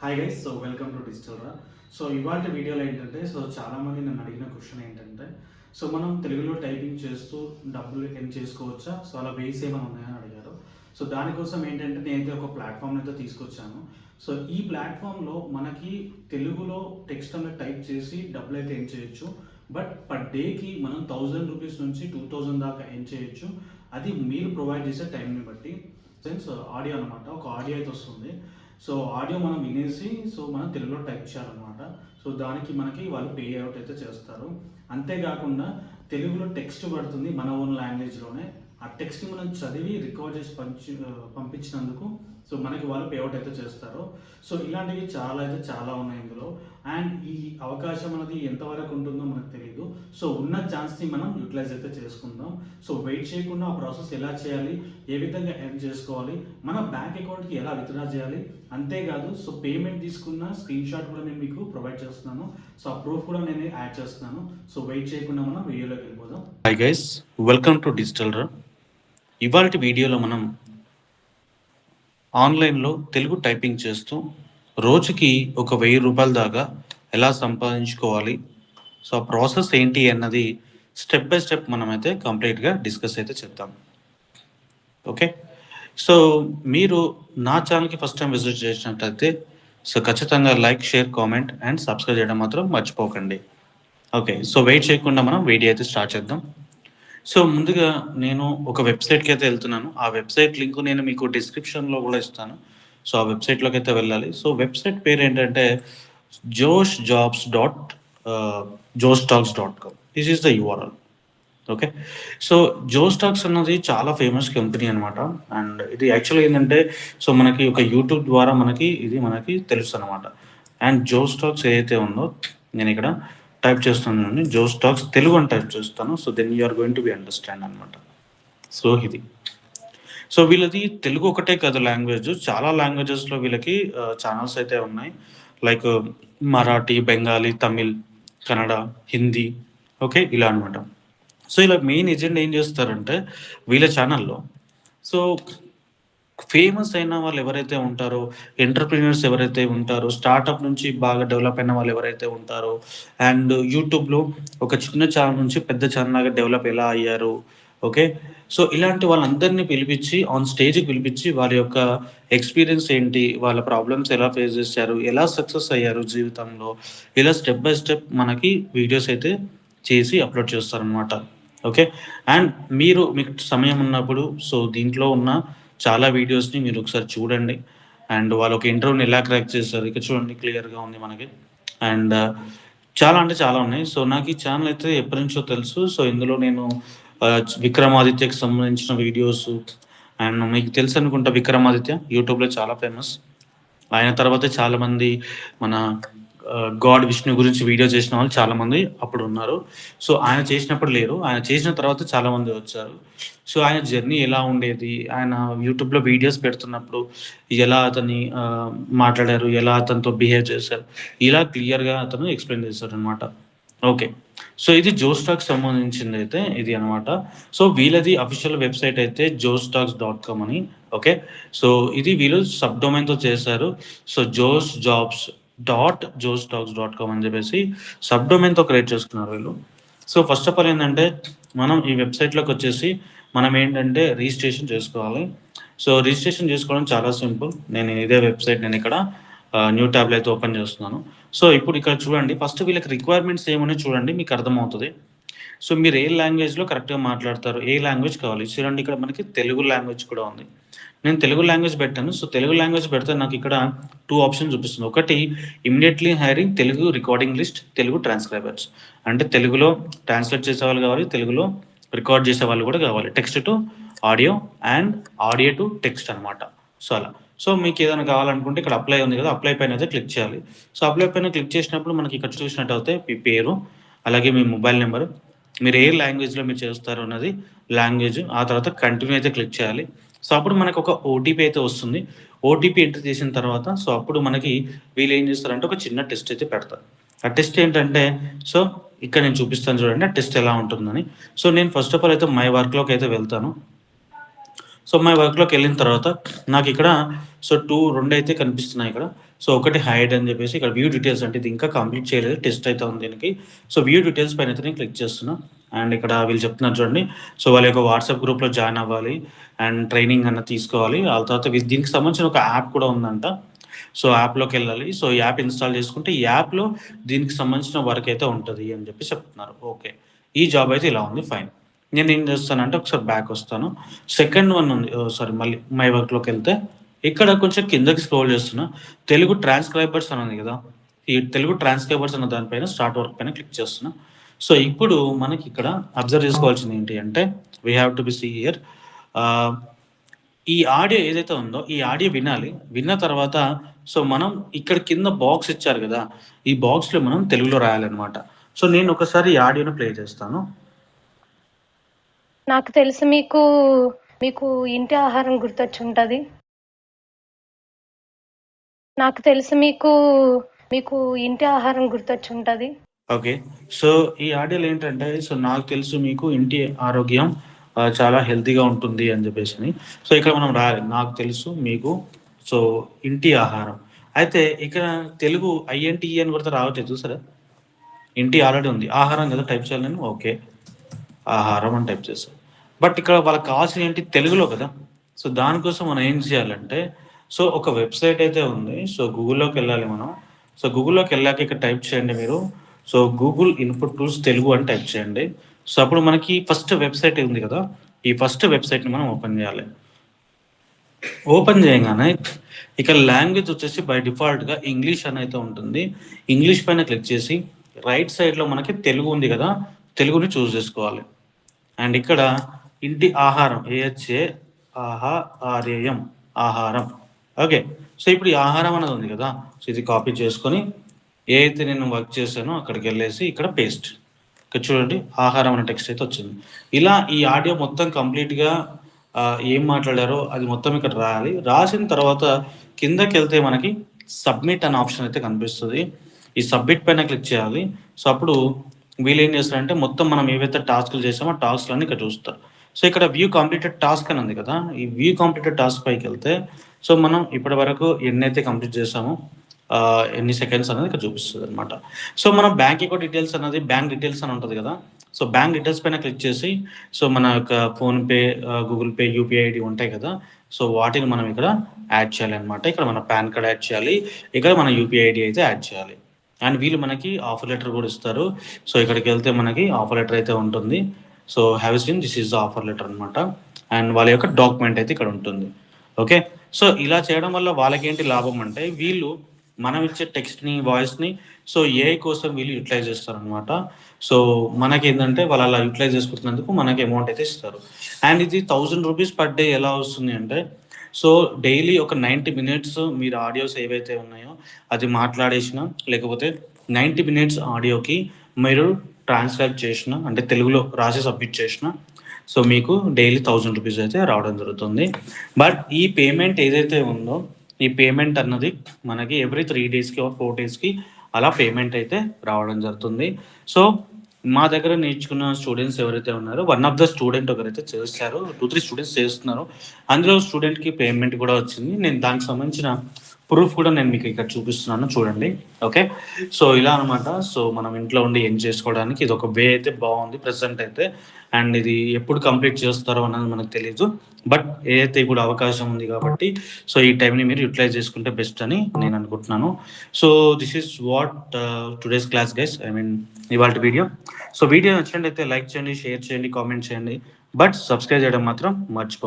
Hi guys, so welcome to digital రా. So ఇవాళ వీడియోలో ఏంటంటే, చాలామంది నన్ను అడిగిన క్వశ్చన్ ఏంటంటే, మనం తెలుగులో టైపింగ్ చేస్తూ డబ్బులు ఎర్న్ చేసుకోవచ్చా? సో అలా వేస్ ఏమైనా ఉన్నాయని అడిగారు. సో దానికోసం ఏంటంటే నేనైతే ఒక ప్లాట్ఫామ్ అయితే తీసుకొచ్చాను. సో ఈ ప్లాట్ఫామ్లో మనకి తెలుగులో టెక్స్ట్ అనేది టైప్ చేసి డబ్బులు అయితే ఎర్న్ చేయొచ్చు. బట్ పర్ డేకి మనం 1000 రూపీస్ నుంచి 2000 దాకా ఎర్న్ చేయొచ్చు. అది మీరు ప్రొవైడ్ చేసే టైంని బట్టి. సెన్స్ ఆడియో అనమాట, ఒక ఆడియో అయితే వస్తుంది. సో ఆడియో మనం వినేసి మనం తెలుగులో టైప్ చేయాలన్నమాట. సో దానికి మనకి వాళ్ళు పే అవుట్ అయితే చేస్తారు. అంతేకాకుండా తెలుగులో టెక్స్ట్ పడుతుంది మన ఓన్ లాంగ్వేజ్లోనే. ఆ టెక్స్ట్ని మనం చదివి రికార్డ్ చేసి పంపించినందుకు మనకి వాళ్ళు పేఅవుట్ అయితే చేస్తారు. సో ఇలాంటివి చాలా ఉన్నాయి ఇందులో. అండ్ ఈ అవకాశం అనేది ఎంతవరకు ఉంటుందో మనకు తెలియదు. సో ఉన్న ఛాన్స్ని మనం యూటిలైజ్ అయితే చేసుకుందాం. సో వెయిట్ చేయకుండా ఆ ప్రాసెస్ ఎలా చేయాలి, ఏ విధంగా ఎర్న్ చేసుకోవాలి, మన బ్యాంక్ అకౌంట్కి ఎలా విత్డ్రా చేయాలి, అంతేకాదు పేమెంట్ తీసుకున్న స్క్రీన్ షాట్ కూడా నేను మీకు ప్రొవైడ్ చేస్తున్నాను. సో ఆ ప్రూఫ్ కూడా నేను యాడ్ చేస్తున్నాను. సో వెయిట్ చేయకుండా మనం వీడియోలోకి వెళ్ళిపోదాం. Hi guys, welcome to digital రా. ఇవాళ వీడియోలో మనం ఆన్లైన్లో తెలుగు టైపింగ్ చేస్తూ రోజుకి ఒక 1000 రూపాయల దాకా ఎలా సంపాదించుకోవాలి, సో ఆ ప్రాసెస్ ఏంటి అన్నది స్టెప్ బై స్టెప్ మనమైతే కంప్లీట్గా డిస్కస్ అయితే చేద్దాం. ఓకే, సో మీరు నా ఛానల్కి ఫస్ట్ టైం విజిట్ చేసినట్లయితే సో ఖచ్చితంగా like, share, comment and subscribe చేయడం మాత్రం మర్చిపోకండి. ఓకే, సో వెయిట్ చేయకుండా మనం వీడియో అయితే స్టార్ట్ చేద్దాం. సో ముందుగా నేను ఒక వెబ్సైట్కి అయితే వెళ్తున్నాను. ఆ వెబ్సైట్ లింక్ నేను మీకు డిస్క్రిప్షన్లో కూడా ఇస్తాను. సో ఆ వెబ్సైట్లోకి అయితే వెళ్ళాలి. సో వెబ్సైట్ పేరు ఏంటంటే joshjobs.joestalks.com. This is the URL. Okay, so Joestalks అన్నది చాలా ఫేమస్ కంపెనీ అనమాట. అండ్ ఇది యాక్చువల్గా ఏంటంటే మనకి ఒక యూట్యూబ్ ద్వారా మనకి తెలుసు అనమాట. అండ్ జోస్టాక్స్ ఏదైతే ఉందో నేను ఇక్కడ టైప్ చేస్తున్నాను, జోస్టాక్స్ తెలుగు అని టైప్ చేస్తాను. So then you're going to be understand అనమాట. సో ఇది వీళ్ళది తెలుగు ఒకటే కాదు లాంగ్వేజ్, చాలా లాంగ్వేజెస్లో వీళ్ళకి ఛానల్స్ అయితే ఉన్నాయి. లైక్ మరాఠీ, బెంగాలీ, తమిళ్, కన్నడ, హిందీ, ఓకే ఇలా అనమాట. సో ఇలా మెయిన్ ఎజెండా ఏం చేస్తారంటే వీళ్ళ ఛానల్లో ఫేమస్ అయిన వాళ్ళు ఎవరైతే ఉంటారో, ఎంటర్‌ప్రెన్యూర్స్ ఎవరైతే ఉంటారో, స్టార్టప్ నుంచి బాగా డెవలప్ అయిన వాళ్ళు ఎవరైతే ఉంటారో, అండ్ యూట్యూబ్‌లో ఒక చిన్న ఛానల్ నుంచి పెద్ద ఛానల్ లాగా డెవలప్ ఎలా అయ్యారు, ఓకే. సో ఇలాంటి వాళ్ళందరినీ పిలిపించి ఆన్ స్టేజ్‌కి పిలిపించి వాళ్ళ యొక్క ఎక్స్‌పీరియన్స్ ఏంటి, వాళ్ళ ప్రాబ్లమ్స్ ఎలా ఫేస్ చేశారు, ఎలా సక్సెస్ అయ్యారు జీవితంలో, ఇలా స్టెప్ బై స్టెప్ మనకి వీడియోస్ అయితే చేసి అప్లోడ్ చేస్తారనమాట. ఓకే, అండ్ మీకు సమయం ఉన్నప్పుడు దీంట్లో ఉన్న చాలా వీడియోస్ని మీరు ఒకసారి చూడండి. అండ్ వాళ్ళు ఒక ఇంటర్వ్యూని ఎలా క్రాక్ చేస్తారు ఇక్కడ చూడండి, క్లియర్గా ఉంది మనకి. అండ్ చాలా అంటే చాలా ఉన్నాయి. సో నాకు ఈ ఛానల్ అయితే ఎప్పటి నుంచో తెలుసు. సో ఇందులో నేను విక్రమాదిత్యకి సంబంధించిన వీడియోస్, అండ్ మీకు తెలుసు అనుకుంటా విక్రమాదిత్య యూట్యూబ్లో చాలా ఫేమస్. ఆయన తర్వాత చాలామంది మన గాడ్ విష్ణు గురించి వీడియో చేసిన వాళ్ళు చాలామంది అప్పుడు ఉన్నారు. సో ఆయన చేసినప్పుడు లేరు, ఆయన చేసిన తర్వాత చాలామంది వచ్చారు. సో ఆయన జర్నీ ఎలా ఉండేది, ఆయన యూట్యూబ్లో వీడియోస్ పెడుతున్నప్పుడు ఎలా అతన్ని మాట్లాడారు, ఎలా అతనితో బిహేవ్ చేశారు, ఇలా క్లియర్గా అతను ఎక్స్ప్లెయిన్ చేశారు అనమాట. ఓకే, సో ఇది జోస్టాక్స్ సంబంధించింది అయితే ఇది అనమాట. సో వీళ్ళది అఫీషియల్ వెబ్సైట్ అయితే joestalks.com అని. ఓకే, సో ఇది వీళ్ళు సబ్ డొమైన్తో చేశారు. సో joestalks.com అని చెప్పేసి సబ్ డొమైన్తో క్రియేట్ చేసుకున్నారు వీళ్ళు. సో ఫస్ట్ ఆఫ్ ఆల్ ఏంటంటే మనం ఈ వెబ్సైట్లోకి వచ్చేసి మనం ఏంటంటే రిజిస్ట్రేషన్ చేసుకోవాలి. సో రిజిస్ట్రేషన్ చేసుకోవడం చాలా సింపుల్. నేను ఇదే వెబ్సైట్ నేను ఇక్కడ న్యూ ట్యాబ్లో అయితే ఓపెన్ చేస్తున్నాను. సో ఇప్పుడు ఇక్కడ చూడండి, ఫస్ట్ వీళ్ళకి రిక్వైర్మెంట్స్ ఏమని చూడండి, మీకు అర్థమవుతుంది. సో మీరు ఏ లాంగ్వేజ్లో కరెక్ట్గా మాట్లాడతారు, ఏ లాంగ్వేజ్ కావాలి చూడండి. ఇక్కడ మనకి తెలుగు లాంగ్వేజ్ కూడా ఉంది. నేను తెలుగు లాంగ్వేజ్ పెట్టాను. సో తెలుగు లాంగ్వేజ్ పెడితే నాకు ఇక్కడ 2 ఆప్షన్ చూపిస్తుంది. ఒకటి immediately hiring Telugu recording list, Telugu transcribers. అంటే తెలుగులో ట్రాన్స్లేట్ చేసే వాళ్ళు కావాలి, తెలుగులో రికార్డ్ చేసే వాళ్ళు కూడా కావాలి. Text to audio and audio to text అనమాట. సో అలా. సో మీకు ఏదైనా కావాలనుకుంటే ఇక్కడ అప్లై ఉంది కదా, అప్లై పైన అయితే క్లిక్ చేయాలి. సో అప్లై పైన క్లిక్ చేసినప్పుడు మనకి ఇక్కడ చూసినట్టు అయితే మీ పేరు, అలాగే మీ మొబైల్ నెంబర్, మీరు ఏ లాంగ్వేజ్లో మీరు చేస్తారు అన్నది లాంగ్వేజ్, ఆ తర్వాత కంటిన్యూ అయితే క్లిక్ చేయాలి. సో అప్పుడు మనకు ఒక ఓటీపీ అయితే వస్తుంది. ఓటీపీ ఎంటర్ చేసిన తర్వాత సో అప్పుడు మనకి వీళ్ళు ఏం చేస్తారంటే ఒక చిన్న టెస్ట్ అయితే పెడతారు. ఆ టెస్ట్ ఏంటంటే సో ఇక్కడ నేను చూపిస్తాను చూడండి ఆ టెస్ట్ ఎలా ఉంటుందని. సో నేను ఫస్ట్ ఆఫ్ ఆల్ అయితే మై వర్క్లోకి అయితే వెళ్తాను. సో మై వర్క్లోకి వెళ్ళిన తర్వాత నాకు ఇక్కడ సో 2 అయితే కనిపిస్తున్నాయి ఇక్కడ. సో ఒకటి హైడ్ అని చెప్పేసి ఇక్కడ వ్యూ డీటెయిల్స్ అంటే ఇది ఇంకా కంప్లీట్ చేయలేదు, టెస్ట్ అయితే ఉంది దీనికి. సో వ్యూ డీటెయిల్స్ పైన అయితే నేను క్లిక్ చేస్తున్నా. అండ్ ఇక్కడ వీళ్ళు చెప్తున్నారు చూడండి, సో వాళ్ళ యొక్క వాట్సాప్ గ్రూప్లో జాయిన్ అవ్వాలి అండ్ ట్రైనింగ్ అన్న తీసుకోవాలి. ఆ తర్వాత దీనికి సంబంధించిన ఒక యాప్ కూడా ఉందంట. సో యాప్లోకి వెళ్ళాలి. సో ఈ యాప్ ఇన్స్టాల్ చేసుకుంటే ఈ యాప్లో దీనికి సంబంధించిన వర్క్ అయితే ఉంటుంది అని చెప్పి చెప్తున్నారు. ఓకే, ఈ జాబ్ అయితే ఇలా ఉంది, ఫైన్. నేను ఏం చేస్తానంటే ఒకసారి బ్యాక్ వస్తాను. సెకండ్ వన్ ఉంది, సారీ మళ్ళీ మై వర్క్లోకి వెళ్తే ఇక్కడ కొంచెం కిందకి స్క్రోల్ చేస్తున్నా. తెలుగు ట్రాన్స్క్రైబర్స్ అని ఉంది కదా, ఈ తెలుగు ట్రాన్స్క్రైబర్స్ అన్న దానిపైన స్టార్ట్ వర్క్ పైన క్లిక్ చేస్తున్నా. సో ఇప్పుడు మనకి ఇక్కడ అబ్జర్వ్ చేసుకోవాల్సింది ఏంటి అంటే we have to be see here. ఈ ఆడియో ఏదైతే ఉందో ఈ ఆడియో వినాలి. విన్న తర్వాత సో మనం ఇక్కడ కింద బాక్స్ ఇచ్చారు కదా, ఈ బాక్స్లో మనం తెలుగులో రాయాలన్నమాట. సో నేను ఒకసారి ఈ ఆడియోను ప్లే చేస్తాను. నాకు తెలుసు మీకు మీకు ఇంటి ఆహారం గుర్తొచ్చి ఉంటుంది. నాకు తెలుసు మీకు మీకు ఇంటి ఆహారం గుర్తొచ్చి ఉంటుంది. ఓకే, సో ఈ ఆడియోలో ఏంటంటే సో నాకు తెలుసు మీకు ఇంటి ఆరోగ్యం చాలా హెల్తీగా ఉంటుంది అని చెప్పేసి. సో ఇక్కడ మనం రాయాలి నాకు తెలుసు మీకు సో ఇంటి ఆహారం. అయితే ఇక్కడ తెలుగు ఐఎన్టీ అని కొడితే రావట్లేదు చూసారా, ఇంటి ఆల్రెడీ ఉంది, ఆహారం కదా టైప్ చేయాలి నేను. ఓకే, ఆహారం అని టైప్ చేస్తాను. బట్ ఇక్కడ వాళ్ళకి కావాల్సిన ఏంటి తెలుగులో కదా. సో దానికోసం మనం ఏం చేయాలంటే సో ఒక వెబ్సైట్ అయితే ఉంది. సో గూగుల్లోకి వెళ్ళాలి మనం. సో గూగుల్లోకి వెళ్ళాక ఇక్కడ టైప్ చేయండి మీరు. So Google input tools Telugu అని టైప్ చేయండి. సో అప్పుడు మనకి ఫస్ట్ వెబ్సైట్ ఉంది కదా, ఈ ఫస్ట్ వెబ్సైట్ని మనం ఓపెన్ చేయాలి. ఓపెన్ చేయగానే ఇక్కడ లాంగ్వేజ్ వచ్చేసి బై డిఫాల్ట్గా ఇంగ్లీష్ అని అయితే ఉంటుంది. ఇంగ్లీష్ పైన క్లిక్ చేసి రైట్ సైడ్లో మనకి తెలుగు ఉంది కదా, తెలుగుని చూస్ చేసుకోవాలి. అండ్ ఇక్కడ ఇంటి ఆహారం ఏహెచ్ఏ ఆహారం ఆహారం. ఓకే, సో ఇప్పుడు ఈ ఆహారం అనేది ఉంది కదా, సో ఇది కాపీ చేసుకొని ఏ అయితే నేను వర్క్ చేశానో అక్కడికి వెళ్ళేసి ఇక్కడ పేస్ట్. ఇక్కడ చూడండి ఆహారం అనే టెక్స్ట్ అయితే వచ్చింది. ఇలా ఈ ఆడియో మొత్తం కంప్లీట్గా ఏం మాట్లాడారో అది మొత్తం ఇక్కడ రాయాలి. రాసిన తర్వాత కిందకి వెళ్తే మనకి సబ్మిట్ అనే ఆప్షన్ అయితే కనిపిస్తుంది. ఈ సబ్మిట్ పైన క్లిక్ చేయాలి. సో అప్పుడు వీళ్ళు ఏం చేస్తారంటే మొత్తం మనం ఏవైతే టాస్క్లు చేసామో ఆ టాస్క్లన్నీ ఇక్కడ చూస్తారు. సో ఇక్కడ వ్యూ కంప్లీటెడ్ టాస్క్ అని ఉంది కదా, ఈ వ్యూ కంప్లీటెడ్ టాస్క్ పైకి వెళ్తే సో మనం ఇప్పటి వరకు ఎన్నైతే కంప్లీట్ చేసామో ఎన్ని సెకండ్స్ అనేది ఇక్కడ చూపిస్తుంది అనమాట. సో మనం బ్యాంక్ అకౌంట్ డీటెయిల్స్ అనేది బ్యాంక్ డీటెయిల్స్ అని ఉంటుంది కదా, సో బ్యాంక్ డీటెయిల్స్ పైన క్లిక్ చేసి సో మన యొక్క PhonePe, Google pay, UPI ID ఉంటాయి కదా, సో వాటిని మనం ఇక్కడ యాడ్ చేయాలి అనమాట. ఇక్కడ మన పాన్ కార్డ్ యాడ్ చేయాలి, ఇక్కడ మన యూపీఐ ఐడి అయితే యాడ్ చేయాలి. అండ్ వీళ్ళు మనకి ఆఫర్ లెటర్ కూడా ఇస్తారు. సో ఇక్కడికి వెళ్తే మనకి ఆఫర్ లెటర్ అయితే ఉంటుంది. So have seen this is the offer letter అనమాట. అండ్ వాళ్ళ యొక్క డాక్యుమెంట్ అయితే ఇక్కడ ఉంటుంది. ఓకే, సో ఇలా చేయడం వల్ల వాళ్ళకి ఏంటి లాభం అంటే వీళ్ళు మనం ఇచ్చే టెక్స్ట్ని, వాయిస్ని సో ఏఐ కోసం వీళ్ళు యూటిలైజ్ చేస్తారు అనమాట. సో మనకి ఏంటంటే వాళ్ళు అలా యూటిలైజ్ చేసుకుంటున్నందుకు మనకి అమౌంట్ అయితే ఇస్తారు. అండ్ ఇది 1000 రూపీస్ పర్ డే ఎలా వస్తుంది అంటే సో డైలీ ఒక 90 మినిట్స్ మీరు ఆడియోస్ ఏవైతే ఉన్నాయో అది మాట్లాడేసిన, లేకపోతే 90 మినిట్స్ ఆడియోకి మీరు ట్రాన్స్క్రైబ్ చేసిన అంటే తెలుగులో రాసి సబ్మిట్ చేసిన సో మీకు డైలీ 1000 రూపీస్ అయితే రావడం జరుగుతుంది. బట్ ఈ పేమెంట్ ఏదైతే ఉందో ఈ పేమెంట్ అన్నది మనకి ఎవ్రీ 3 డేస్కి ఆర్ 4 డేస్కి అలా పేమెంట్ అయితే రావడం జరుగుతుంది. సో మా దగ్గర నేర్చుకున్న స్టూడెంట్స్ ఎవరైతే ఉన్నారో వన్ ఆఫ్ ద స్టూడెంట్ ఒకరైతే చేస్తారు, 2-3 స్టూడెంట్స్ చేస్తున్నారు. అందులో స్టూడెంట్కి పేమెంట్ కూడా వచ్చింది. నేను దానికి సంబంధించిన ప్రూఫ్ కూడా నేను మీకు ఇక్కడ చూపిస్తున్నాను చూడండి. ఓకే, సో ఇలా అనమాట. సో మనం ఇంట్లో ఉండి ఏం చేసుకోవడానికి ఇది ఒక వే అయితే బాగుంది ప్రెసెంట్ అయితే. అండ్ ఇది ఎప్పుడు కంప్లీట్ చేస్తారో అన్నది మనకు తెలియదు. బట్ ఏదైతే ఇప్పుడు అవకాశం ఉంది కాబట్టి సో ఈ టైంని మీరు యూటిలైజ్ చేసుకుంటే బెస్ట్ అని నేను అనుకుంటున్నాను. So this is what today's class guys, I mean ఇవాళ వీడియో. సో వీడియో నచ్చినట్లయితే లైక్ చేయండి, షేర్ చేయండి, కామెంట్ చేయండి. బట్ సబ్స్క్రైబ్ చేయడం మాత్రం మర్చిపో.